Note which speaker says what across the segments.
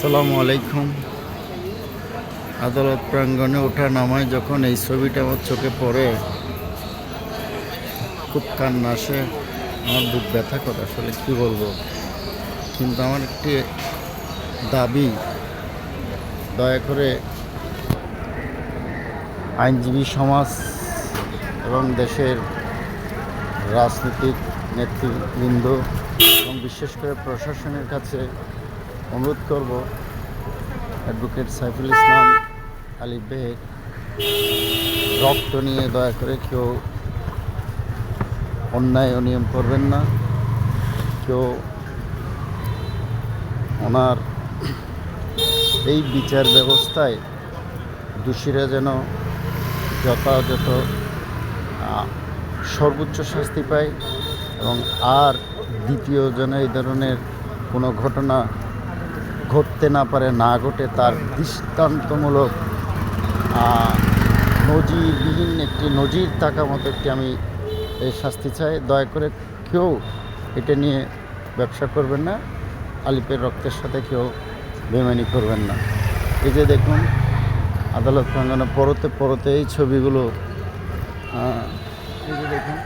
Speaker 1: আসসালামু আলাইকুম। আদালত প্রাঙ্গণে ওঠা নামায় যখন এই ছবিটা আমার চোখে পড়ে, খুব কান্না আসে, আমার বুক ব্যথা করে। আসলে কি বলবো, কিন্তু আমার একটি দাবি, দয়া করে আইনজীবী সমাজ এবং দেশের রাজনৈতিক নেতৃবৃন্দ এবং বিশেষ করে প্রশাসনের কাছে অনুরোধ করব, অ্যাডভোকেট সাইফুল ইসলাম আলী বেগ রক্ত নিয়ে দয়া করে কেউ অন্যায় অনিয়ম করবেন না। কেউ ওনার এই বিচার ব্যবস্থায় দোষীরা যেন যথাযথ সর্বোচ্চ শাস্তি পায় এবং আর দ্বিতীয় যেন এই ধরনের কোনো ঘটনা ঘটতে না পারে, না ঘটে, তার দৃষ্টান্তমূলক নজিরবিহীন একটি নজির থাকা মতো একটি আমি এই শাস্তি চাই। দয়া করে কেউ এটা নিয়ে ব্যবসা করবেন না, আলিপের রক্তের সাথে কেউ বেমানি করবেন না। এই যে দেখুন আদালত প্রাঙ্গণে পরতে পরতে এই ছবিগুলো, এই যে দেখুন,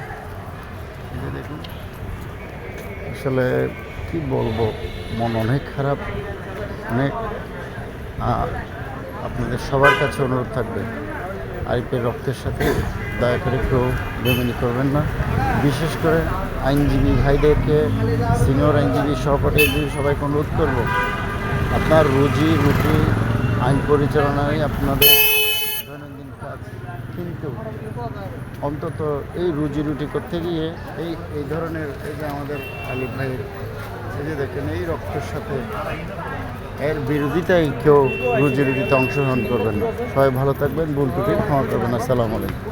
Speaker 1: এই যে দেখুন, আসলে কি বলবো, মন অনেক খারাপ, অনেক। আপনাদের সবার কাছে অনুরোধ থাকবে, আরিফের রক্তের সাথে দয়া করে কেউ বেমানি করবেন না। বিশেষ করে আইনজীবী ভাইদেরকে, সিনিয়র আইনজীবী, সহপাঠী আইনজীবী সবাইকে অনুরোধ করব, আপনার রুজি রুটি আইন পরিচালনায় আপনাদের দৈনন্দিন কাজ, কিন্তু অন্তত এই রুজি রুটি করতে গিয়ে এই ধরনের, এই যে আমাদের আলিফ ভাইয়ের, এই যে দেখেন এই রক্তের সাথে এর বিরোধিতায় কেউ রুজি রুটিতে অংশগ্রহণ করবেন না। সবাই ভালো থাকবেন, ভুল ত্রুটি ক্ষমা করবেন। আসসালামু আলাইকুম।